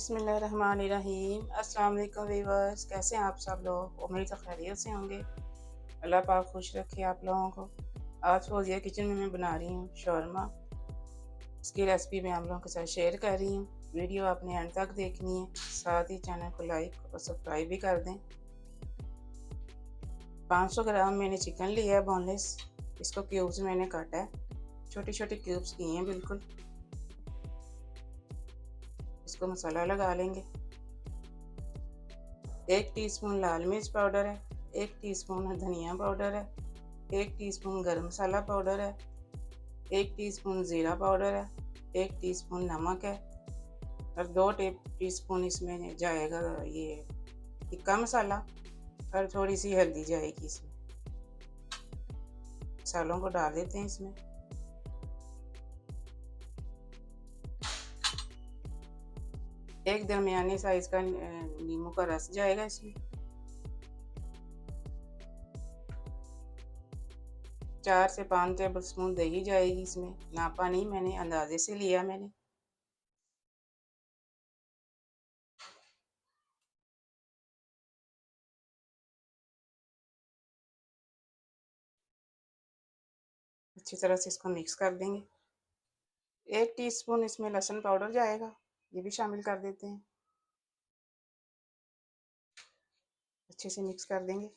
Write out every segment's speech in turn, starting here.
बिस्मिल्लाहिर्रहमानिर्रहीम। अस्सलाम वालेकुम वीवर्स, कैसे हैं आप सब लोग? उम्मीद है खैरियत से होंगे। अल्लाह पाक खुश रखे आप लोगों को। आज फौजिया किचन में मैं बना रही हूँ शौरमा। इसकी रेसिपी मैं आप लोगों के साथ शेयर कर रही हूँ। वीडियो आपने एंड तक देखनी है, साथ ही चैनल को लाइक और सब्सक्राइब भी कर दें। 500 ग्राम मैंने चिकन लिया है बोनलेस। इसको क्यूब्स मैंने काटा है, छोटे छोटे क्यूब्स किए हैं बिल्कुल। इसको मसाला लगा लेंगे। 1 टीस्पून लाल मिर्च पाउडर है, 1 टीस्पून धनिया पाउडर है, 1 टीस्पून गरम मसाला पाउडर है, 1 टीस्पून ज़ीरा पाउडर है, 1 टीस्पून नमक है और 2 टीस्पून इसमें जाएगा ये टिक्का मसाला और थोड़ी सी हल्दी जाएगी इसमें। मसालों को डाल देते हैं इसमें। एक दरमियाने साइज का नींबू का रस जाएगा इसमें। 4 से 5 टेबल स्पून दही जाएगी इसमें। नापा नहीं मैंने, अंदाजे से लिया मैंने। अच्छी तरह से इसको मिक्स कर देंगे। 1 टीस्पून इसमें लहसुन पाउडर जाएगा, ये भी शामिल कर देते हैं। अच्छे से मिक्स कर देंगे।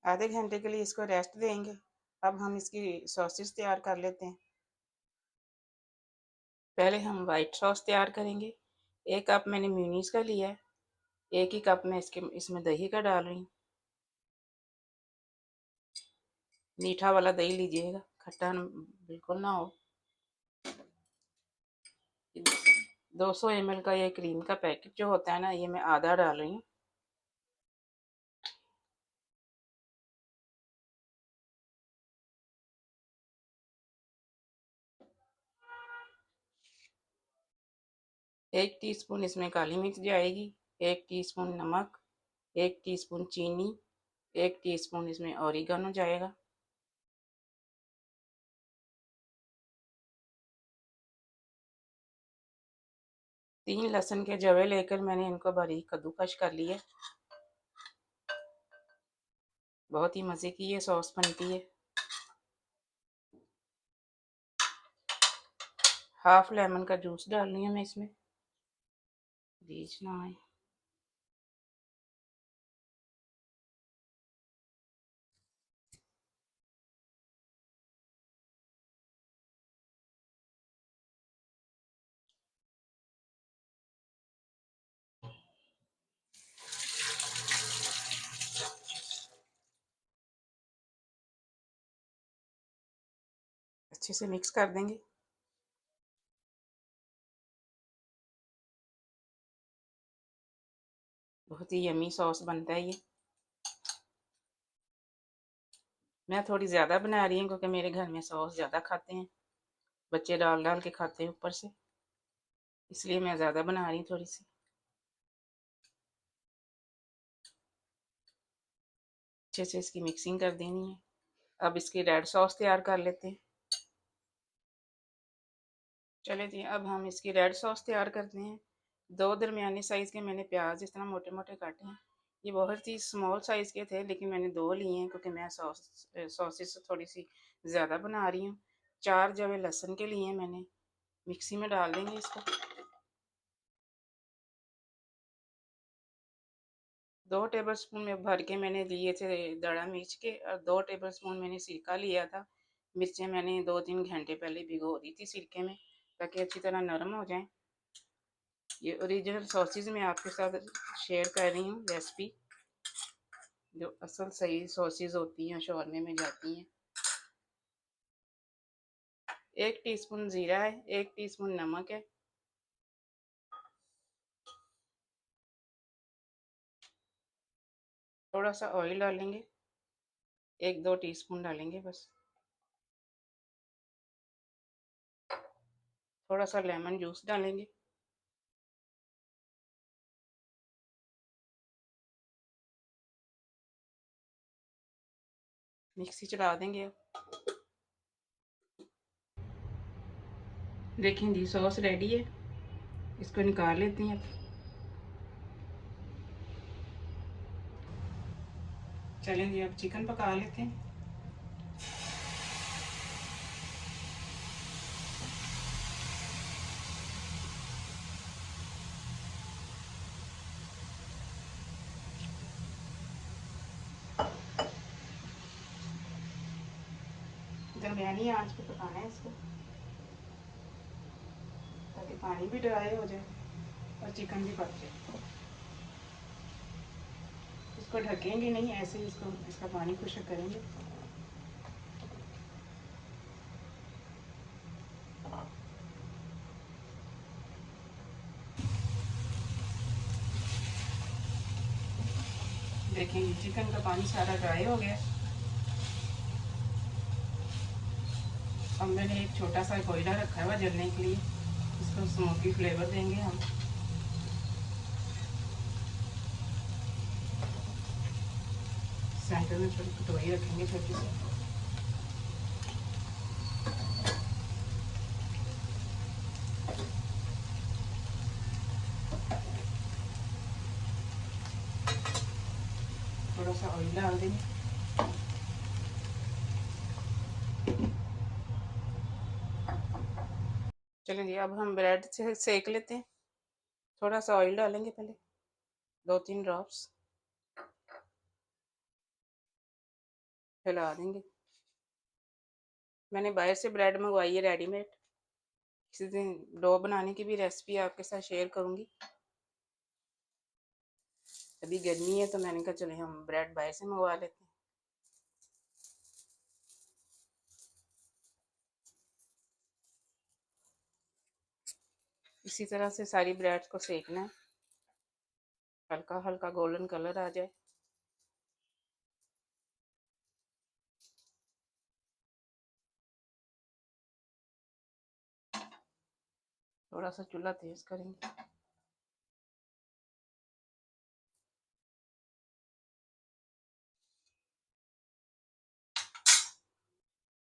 आधे घंटे के लिए इसको रेस्ट देंगे। अब हम इसकी सॉसेस तैयार कर लेते हैं। पहले हम वाइट सॉस तैयार करेंगे। 1 कप मैंने मेयोनीज का लिया है, 1 ही कप मैं इसमें दही का डाल रही हूँ। मीठा वाला दही लीजिएगा, खट्टा बिल्कुल ना हो। 200 ml का ये क्रीम का पैकेट जो होता है ना, ये मैं आधा डाल रही हूँ। एक टीस्पून इसमें काली मिर्च जाएगी, 1 टीस्पून नमक, 1 टीस्पून चीनी, 1 टीस्पून इसमें ऑरिगेनो जाएगा। तीन लहसुन के जवे लेकर मैंने इनको बारीक कद्दूकस कर लिया। बहुत ही मज़े की ये सॉस बनती है। हाफ लेमन का जूस डाल रही हूँ मैं इसमें, बीच ना आए। अच्छे से मिक्स कर देंगे। बहुत ही यमी सॉस बनता है ये। मैं थोड़ी ज़्यादा बना रही हूँ क्योंकि मेरे घर में सॉस ज़्यादा खाते हैं, बच्चे डाल डाल के खाते हैं ऊपर से, इसलिए मैं ज़्यादा बना रही हूँ थोड़ी सी। अच्छे से इसकी मिक्सिंग कर देनी है। अब इसकी रेड सॉस तैयार कर लेते हैं। चले जी, अब हम इसकी रेड सॉस तैयार करते हैं। 2 दरमियाने साइज़ के मैंने प्याज इस तरह मोटे मोटे काटे हैं। ये बहुत ही स्मॉल साइज़ के थे, लेकिन मैंने 2 लिए हैं क्योंकि मैं सॉसेस थोड़ी सी ज़्यादा बना रही हूँ। 4 जवे लहसुन के लिए मैंने, मिक्सी में डाल देंगे इसको। 2 टेबल स्पून में भर के मैंने लिए थे दड़ा मिर्च के, और 2 टेबल स्पून मैंने सिरका लिया था। मिर्चें मैंने 2-3 घंटे पहले भिगो दी थी सिरके में, ताकि अच्छी तरह नरम हो जाएं। ये ओरिजिनल सॉसेज मैं आपके साथ शेयर कर रही हूँ रेसिपी, जो असल सही सॉसेज होती हैं शौरमे में जाती हैं। 1 टीस्पून ज़ीरा है, 1 टीस्पून नमक है, थोड़ा सा ऑयल डालेंगे, 1-2 टीस्पून डालेंगे बस। थोड़ा सा लेमन जूस डालेंगे। मिक्सी चला देंगे। अब देखें जी सॉस रेडी है, इसको निकाल लेते हैं। अब चलें जी अब चिकन पका लेते हैं। दरमियानी आंच पे पकाना है इसको, ताकि पानी भी ड्राई हो जाए और चिकन भी पक जाए। इसको ढकेंगे नहीं, ऐसे ही इसको इसका पानी खुश्क करेंगे। देखेंगे चिकन का पानी सारा ड्राई हो गया। अब मैंने एक छोटा सा कोयला रखा हुआ जलने के लिए, इसको स्मोकी फ्लेवर देंगे हम। सेंटर में छोटी कटोरी रखेंगे छोटी सी। थोड़ा सा ऑयल डाल देंगे। चलें जी अब हम ब्रेड से सेक लेते हैं। थोड़ा सा ऑयल डालेंगे पहले, 2-3 ड्रॉप्स, हिला देंगे। मैंने बाहर से ब्रेड मंगवाई है रेडीमेड। किसी दिन डो बनाने की भी रेसिपी आपके साथ शेयर करूँगी। अभी गर्मी है तो मैंने कहा चले हम ब्रेड बाहर से मंगवा लेते हैं। इसी तरह से सारी ब्रेड को सेकना है, हल्का हल्का गोल्डन कलर आ जाए। थोड़ा सा चूल्हा तेज करेंगे।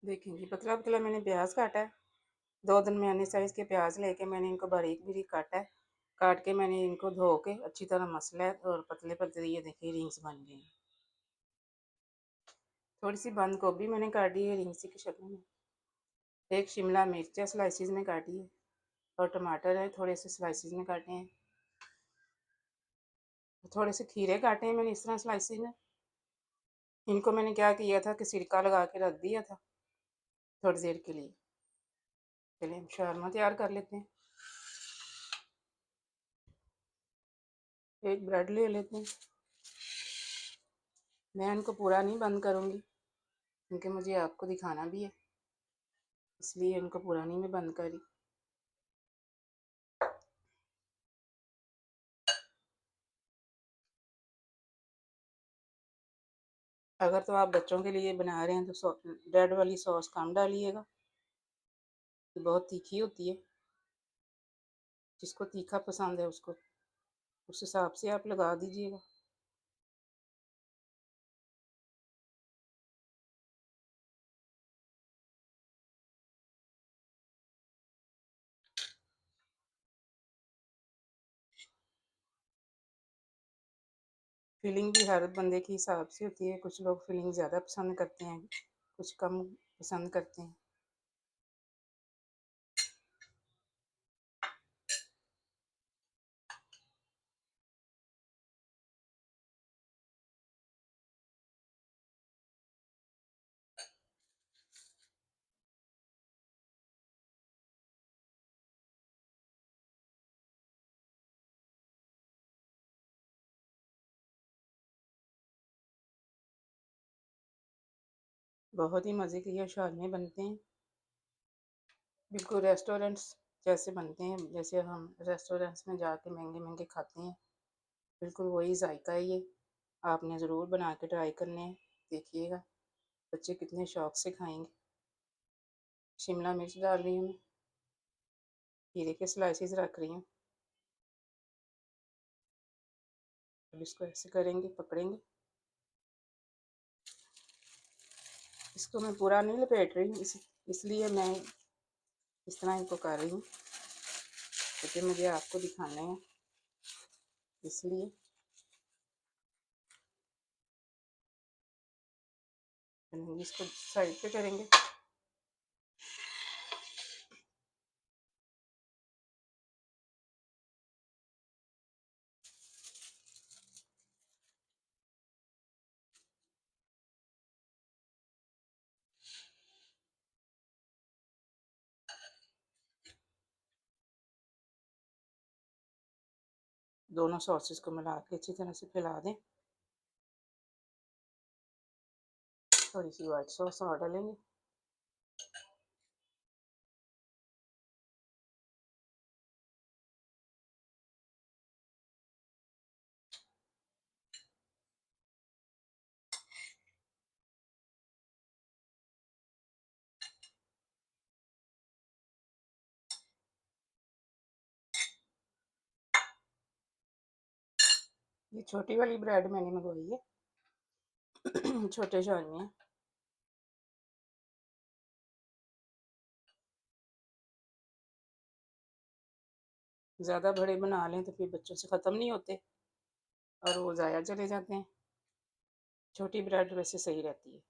देखेंगे पतला पतला मैंने प्याज काटा है, 2 दरमियाने साइज़ के प्याज लेके मैंने इनको बारीक बारीक काटा है। काट के मैंने इनको धो के अच्छी तरह मसला है और पतले पतले ये देखिए रिंग्स बन गए हैं। थोड़ी सी बंद गोभी मैंने काटी है रिंग्स की शक्ल में। एक शिमला मिर्च है स्लाइसिस में काटी है, और टमाटर है थोड़े से स्लाइसिस में काटे हैं। थोड़े से खीरे काटे हैं मैंने इस तरह स्लाइसिस में। इनको मैंने क्या किया था कि सिरका लगा के रख दिया था थोड़ी देर के लिए। चलिए हम शौरमा तैयार कर लेते हैं। एक ब्रेड ले लेते हैं। मैं इनको पूरा नहीं बंद करूँगी क्योंकि मुझे आपको दिखाना भी है, इसलिए इनको पूरा नहीं मैं बंद करी। अगर तो आप बच्चों के लिए बना रहे हैं तो ब्रेड वाली सॉस कम डालिएगा, बहुत तीखी होती है। जिसको तीखा पसंद है उसको उस हिसाब से आप लगा दीजिएगा। फीलिंग भी हर बंदे के हिसाब से होती है, कुछ लोग फीलिंग ज़्यादा पसंद करते हैं, कुछ कम पसंद करते हैं। बहुत ही मज़े के ये शौरमे बनते हैं, बिल्कुल रेस्टोरेंट्स जैसे बनते हैं, जैसे हम रेस्टोरेंट्स में जाके महंगे महंगे खाते हैं, बिल्कुल वही जायका है ये। आपने ज़रूर बना के ट्राई करने हैं, देखिएगा बच्चे कितने शौक से खाएंगे। शिमला मिर्च डाल रही हूँ मैं, खीरे के स्लाइसिस रख रही हूँ। अब इसको ऐसे करेंगे, पकड़ेंगे। इसको मैं पूरा नहीं लपेट रही, इसलिए मैं इस तरह इनको कर रही हूँ, क्योंकि मुझे आपको दिखाना है, इसलिए इसको साइड पे करेंगे। दोनों सॉसेस को मिला के अच्छी तरह से फैला दें। थोड़ी सी व्हाइट सॉस और डालेंगे। ये छोटी वाली ब्रेड मैंने मंगवाई है, छोटे शहर में है। ज़्यादा बड़े बना लें तो फिर बच्चों से ख़त्म नहीं होते और वो ज़ाया चले जाते हैं। छोटी ब्रेड वैसे सही रहती है।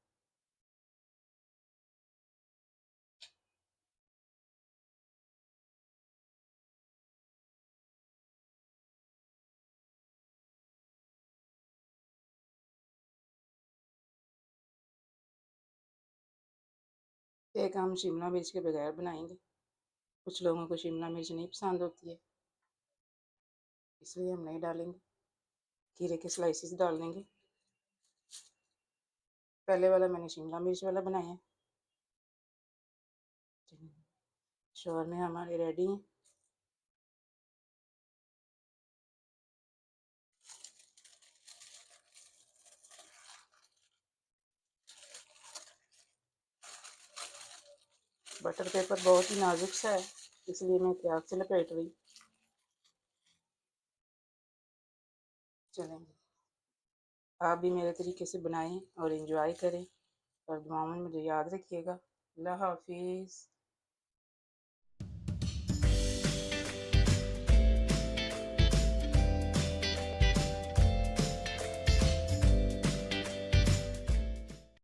एक हम शिमला मिर्च के बगैर बनाएंगे, कुछ लोगों को शिमला मिर्च नहीं पसंद होती है, इसलिए हम नहीं डालेंगे। खीरे के स्लाइसेस डाल देंगे। पहले वाला मैंने शिमला मिर्च वाला बनाया है। शॉर्मे हमारे रेडी हैं। बटर पेपर बहुत ही नाजुक सा है, इसलिए मैं प्याज से लपेट रही। चलेंगे, आप भी मेरे तरीके से बनाएं और एंजॉय करें और दुआओं में मुझे याद रखिएगा। अल्लाह हाफिज़।